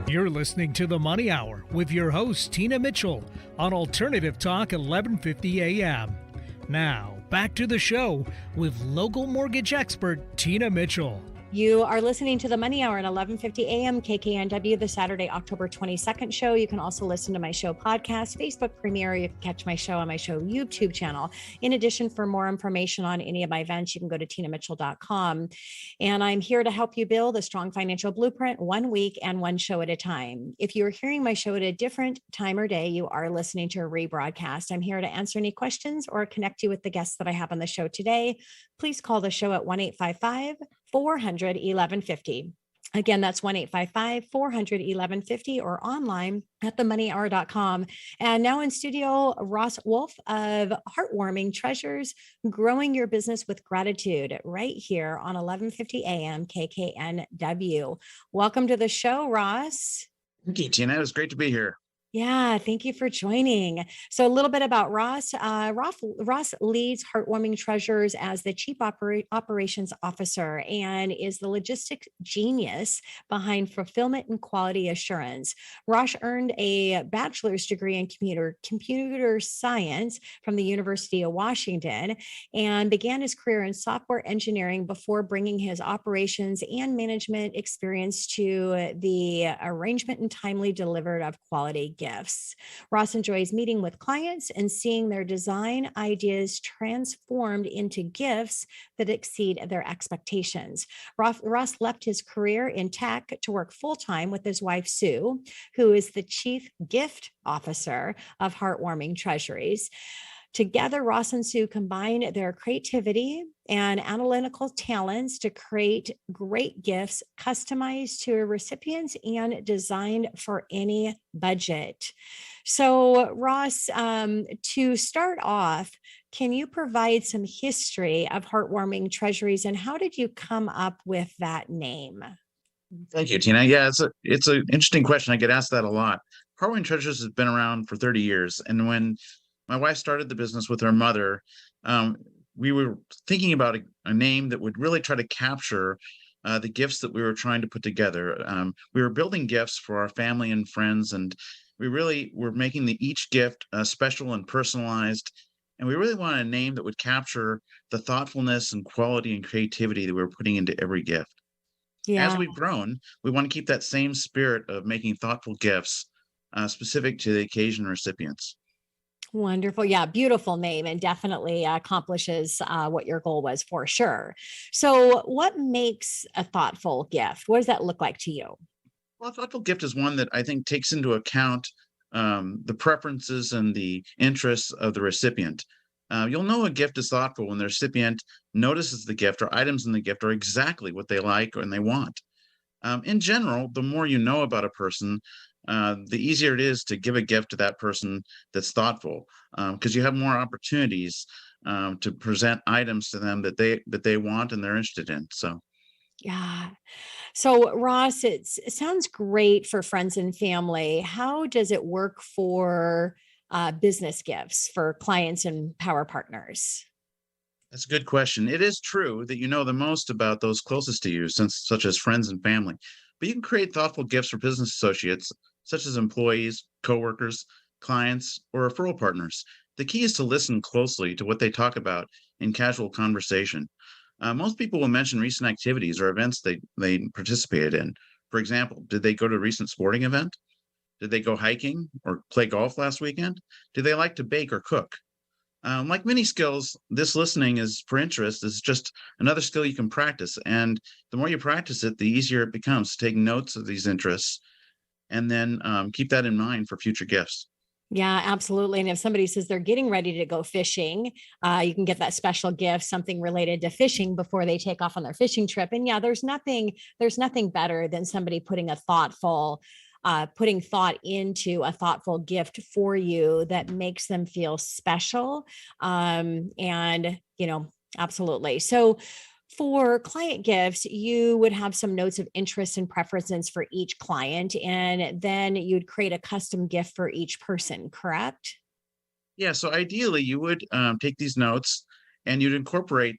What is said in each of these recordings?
You're listening to The Money Hour with your host, Tina Mitchell, on Alternative Talk 1150 AM. Now, back to the show with local mortgage expert, Tina Mitchell. You are listening to the Money Hour at 1150 AM KKNW, the Saturday, October 22nd show. You can also listen to my show podcast, Facebook premiere. You can catch my show on my show YouTube channel. In addition, for more information on any of my events, you can go to tinamitchell.com. And I'm here to help you build a strong financial blueprint 1 week and one show at a time. If you're hearing my show at a different time or day, you are listening to a rebroadcast. I'm here to answer any questions or connect you with the guests that I have on the show today. Please call the show at 1-855-400-1150. Again, that's 1-855-400-1150 or online at themoneyhour.com. And now in studio, Ross Wolf of Heartwarming Treasures, growing your business with gratitude, right here on 1150 AM KKNW. Welcome to the show, Ross. Thank you, Tina. It was great to be here. Yeah, thank you for joining. So a little bit about Ross. Ross leads Heartwarming Treasures as the Chief Operations Officer and is the logistics genius behind fulfillment and quality assurance. Ross earned a bachelor's degree in computer science from the University of Washington and began his career in software engineering before bringing his operations and management experience to the arrangement and timely delivery of quality gifts. Ross enjoys meeting with clients and seeing their design ideas transformed into gifts that exceed their expectations. Ross left his career in tech to work full-time with his wife, Sue, who is the Chief Gift Officer of Heartwarming Treasuries. Together, Ross and Sue combine their creativity and analytical talents to create great gifts customized to recipients and designed for any budget. So, Ross, to start off, can you provide some history of Heartwarming Treasuries and how did you come up with that name? Thank you, Tina. Yeah, it's an interesting question. I get asked that a lot. Heartwarming Treasures has been around for 30 years. And when my wife started the business with her mother, we were thinking about a name that would really try to capture the gifts that we were trying to put together. We were building gifts for our family and friends, and we really were making each gift special and personalized. And we really wanted a name that would capture the thoughtfulness and quality and creativity that we were putting into every gift. Yeah. As we've grown, we want to keep that same spirit of making thoughtful gifts specific to the occasion recipients. Wonderful. Yeah. Beautiful name and definitely accomplishes what your goal was for sure. So what makes a thoughtful gift? What does that look like to you? Well, a thoughtful gift is one that I think takes into account the preferences and the interests of the recipient. You'll know a gift is thoughtful when the recipient notices the gift or items in the gift are exactly what they like and they want. In general, the more you know about a person, the easier it is to give a gift to that person that's thoughtful, because you have more opportunities to present items to them that they want and they're interested in. So, Yeah. So Ross, it sounds great for friends and family. How does it work for business gifts for clients and power partners? that's a good question. It is true that you know the most about those closest to you, such as friends and family. But you can create thoughtful gifts for business associates, such as employees, coworkers, clients, or referral partners. The key is to listen closely to what they talk about in casual conversation. Most people will mention recent activities or events they participated in. For example, did they go to a recent sporting event? Did they go hiking or play golf last weekend? Do they like to bake or cook? Like many skills, this listening is for interest is just another skill you can practice. And the more you practice it, the easier it becomes to take notes of these interests and then keep that in mind for future gifts. Yeah, absolutely. And if somebody says they're getting ready to go fishing, you can get that special gift, something related to fishing before they take off on their fishing trip. And yeah, there's nothing better than somebody putting putting thought into a thoughtful gift for you that makes them feel special. Absolutely. So for client gifts, you would have some notes of interest and preferences for each client, and then you'd create a custom gift for each person, correct? Yeah, so ideally you would take these notes and you'd incorporate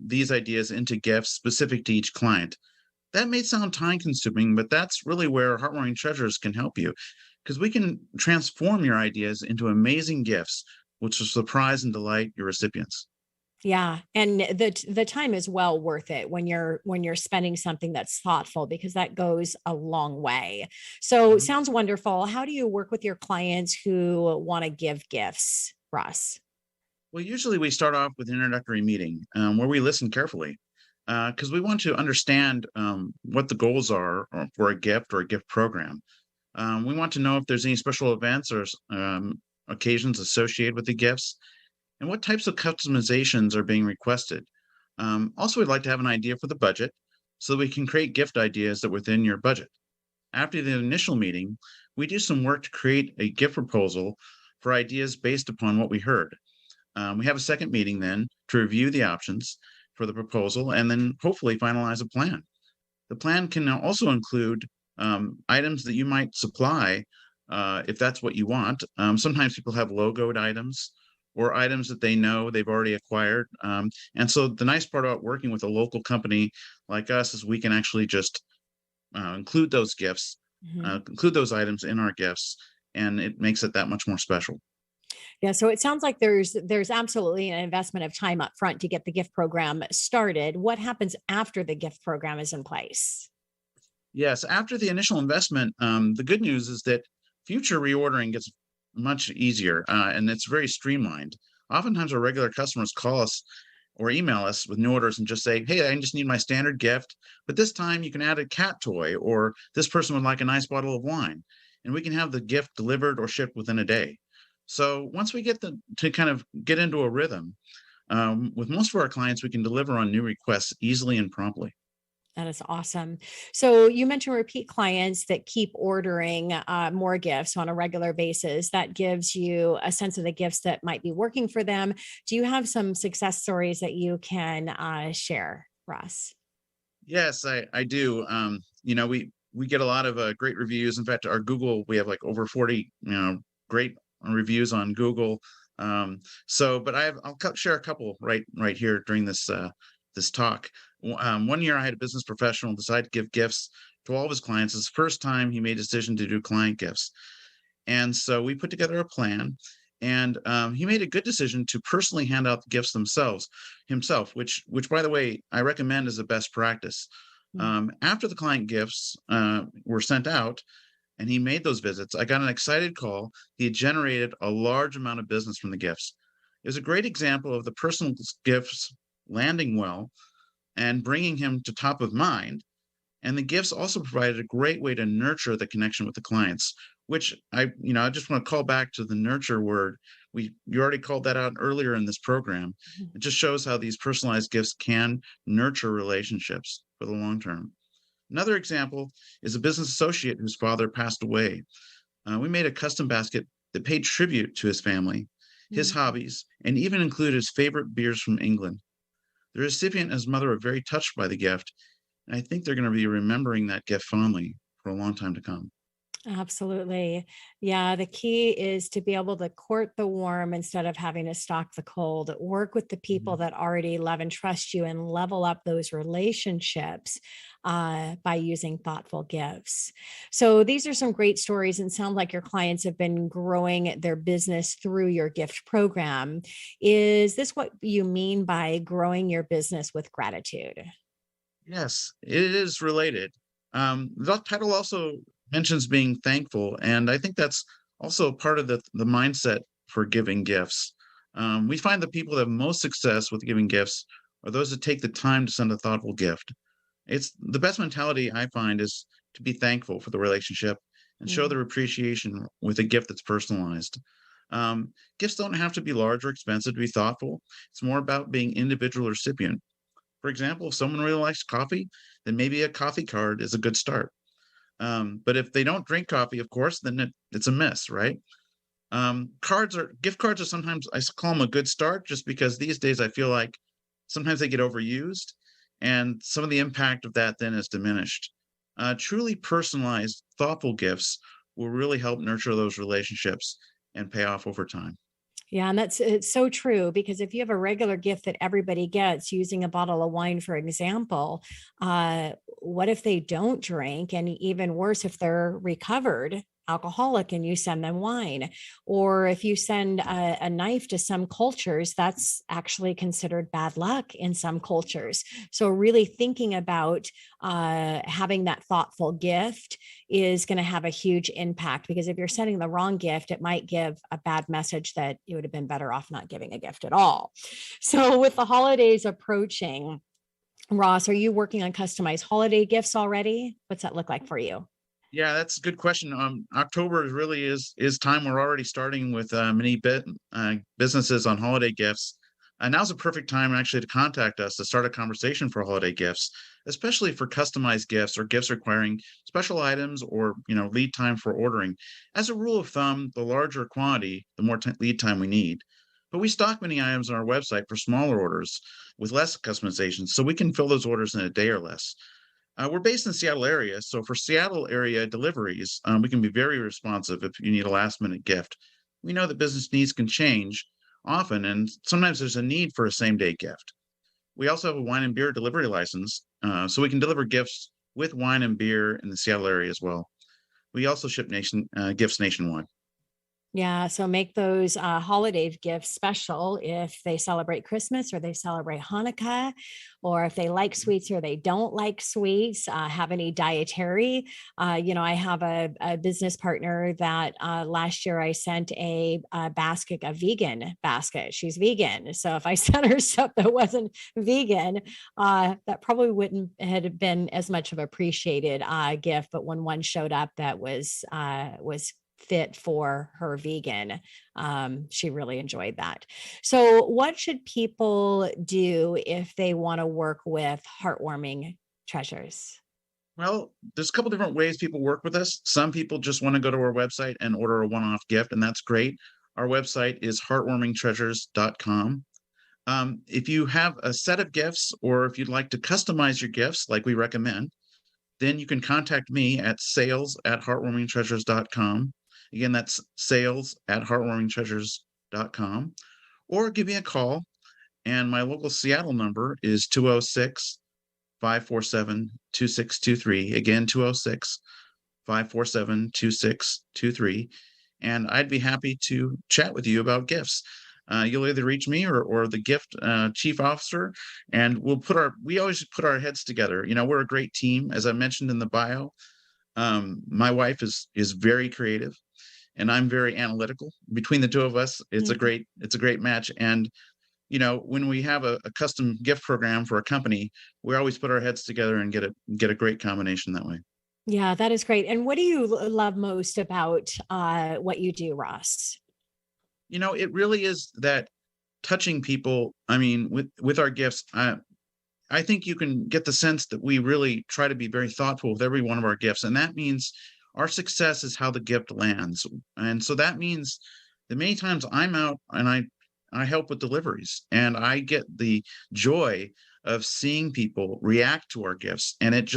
these ideas into gifts specific to each client. That may sound time consuming, but that's really where Heartwarming Treasures can help you because we can transform your ideas into amazing gifts, which will surprise and delight your recipients. Yeah, and the time is well worth it when you're spending something that's thoughtful because that goes a long way. So Mhm. sounds wonderful. How do you work with your clients who want to give gifts, Russ? Well, usually we start off with an introductory meeting where we listen carefully because we want to understand what the goals are for a gift or a gift program. We want to know if there's any special events or occasions associated with the gifts and what types of customizations are being requested. Also, we'd like to have an idea for the budget so that we can create gift ideas that are within your budget. After the initial meeting, we do some work to create a gift proposal for ideas based upon what we heard. We have a second meeting then to review the options for the proposal and then hopefully finalize a plan. The plan can also include items that you might supply if that's what you want. Sometimes people have logoed items or items that they know they've already acquired. And so the nice part about working with a local company like us is we can actually just include those gifts, include those items in our gifts, and it makes it that much more special. Yeah, so it sounds like there's absolutely an investment of time up front to get the gift program started. What happens after the gift program is in place? Yes, after the initial investment, the good news is that future reordering gets much easier and it's very streamlined. Oftentimes, our regular customers call us or email us with new orders and just say, "Hey, I just need my standard gift, but this time you can add a cat toy, or this person would like a nice bottle of wine." And we can have the gift delivered or shipped within a day. So once we get to kind of get into a rhythm, with most of our clients, we can deliver on new requests easily and promptly. That is awesome. So you mentioned repeat clients that keep ordering more gifts on a regular basis. That gives you a sense of the gifts that might be working for them. Do you have some success stories that you can share, Russ? Yes, I do. We get a lot of great reviews. In fact, our Google, we have like over 40, great reviews on Google. But share a couple right here during this talk. One year, I had a business professional decide to give gifts to all of his clients. It's the first time he made a decision to do client gifts. And so we put together a plan, and he made a good decision to personally hand out the gifts himself, which by the way, I recommend as a best practice. Mm. After the client gifts were sent out, and he made those visits, I got an excited call. He had generated a large amount of business from the gifts. It was a great example of the personal gifts landing well and bringing him to top of mind. And the gifts also provided a great way to nurture the connection with the clients, which I just want to call back to the nurture word. You already called that out earlier in this program. It just shows how these personalized gifts can nurture relationships for the long term. Another example is a business associate whose father passed away. We made a custom basket that paid tribute to his family, his Mhm. hobbies, and even included his favorite beers from England. The recipient and his mother were very touched by the gift, and I think they're going to be remembering that gift fondly for a long time to come. Absolutely. Yeah, the key is to be able to court the warm instead of having to stalk the cold. Work with the people Mhm. that already love and trust you and level up those relationships by using thoughtful gifts. So, these are some great stories and sound like your clients have been growing their business through your gift program. Is this what you mean by growing your business with gratitude? Yes, it is related. The title also mentions being thankful, and I think that's also part of the mindset for giving gifts. We find the people that have most success with giving gifts are those that take the time to send a thoughtful gift. It's the best mentality I find is to be thankful for the relationship and show Mm. their appreciation with a gift that's personalized. Gifts don't have to be large or expensive to be thoughtful. It's more about being individual recipient. For example, if someone really likes coffee, then maybe a coffee card is a good start. But if they don't drink coffee, of course, then it's a miss, right? Gift cards are sometimes call them a good start just because these days I feel like sometimes they get overused and some of the impact of that then is diminished. Truly personalized, thoughtful gifts will really help nurture those relationships and pay off over time. Yeah, and it's so true because if you have a regular gift that everybody gets, using a bottle of wine, for example, what if they don't drink? And even worse, if they're recovered alcoholic and you send them wine, or if you send a knife to some cultures, that's actually considered bad luck in some cultures. So, really thinking about having that thoughtful gift is going to have a huge impact, because if you're sending the wrong gift, it might give a bad message that you would have been better off not giving a gift at all. So, with the holidays approaching, Ross, are you working on customized holiday gifts already? What's that look like for you? Yeah, that's a good question. October really is time. We're already starting with many businesses on holiday gifts. And now's a perfect time actually to contact us to start a conversation for holiday gifts, especially for customized gifts or gifts requiring special items or lead time for ordering. As a rule of thumb, the larger quantity, the more lead time we need. But we stock many items on our website for smaller orders with less customization, so we can fill those orders in a day or less. We're based in the Seattle area, so for Seattle area deliveries, we can be very responsive if you need a last minute gift. We know that business needs can change often, and sometimes there's a need for a same day gift. We also have a wine and beer delivery license, so we can deliver gifts with wine and beer in the Seattle area as well. We also ship gifts nationwide. Yeah, so make those holiday gifts special if they celebrate Christmas or they celebrate Hanukkah, or if they like sweets or they don't like sweets, have any dietary. I have a business partner that last year I sent a basket, a vegan basket. She's vegan. So if I sent her stuff that wasn't vegan, that probably wouldn't have been as much of appreciated gift. But when one showed up that was fit for her vegan, she really enjoyed that. So what should people do if they want to work with Heartwarming Treasures? Well, there's a couple different ways people work with us. Some people just want to go to our website and order a one-off gift, and that's great. Our website is heartwarmingtreasures.com. If you have a set of gifts, or if you'd like to customize your gifts like we recommend, then you can contact me at sales@heartwarmingtreasures.com. Again, that's sales@heartwarmingtreasures.com. Or give me a call. And my local Seattle number is 206 547 2623. Again, 206 547 2623. And I'd be happy to chat with you about gifts. You'll either reach me or the gift chief officer, and we always put our heads together. We're a great team, as I mentioned in the bio. My wife is very creative, and I'm very analytical. Between the two of us, it's a great match. And when we have a custom gift program for a company, we always put our heads together and get a great combination that way. Yeah, that is great. And what do you love most about what you do, Ross? It really is that touching people. I mean, with our gifts, I think you can get the sense that we really try to be very thoughtful with every one of our gifts. And that means our success is how the gift lands. And so that means that many times I'm out and I help with deliveries, and I get the joy of seeing people react to our gifts, and it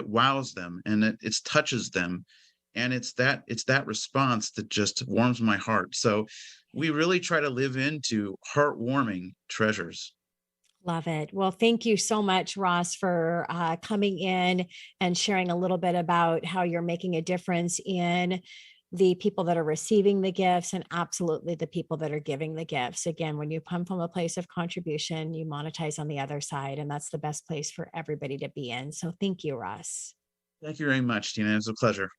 wows them, and it touches them. And it's that response that just warms my heart. So we really try to live into heartwarming treasures. Love it. Well, thank you so much, Ross, for coming in and sharing a little bit about how you're making a difference in the people that are receiving the gifts, and absolutely the people that are giving the gifts. Again, when you come from a place of contribution, you monetize on the other side, and that's the best place for everybody to be in. So thank you, Ross. Thank you very much, Tina. It was a pleasure.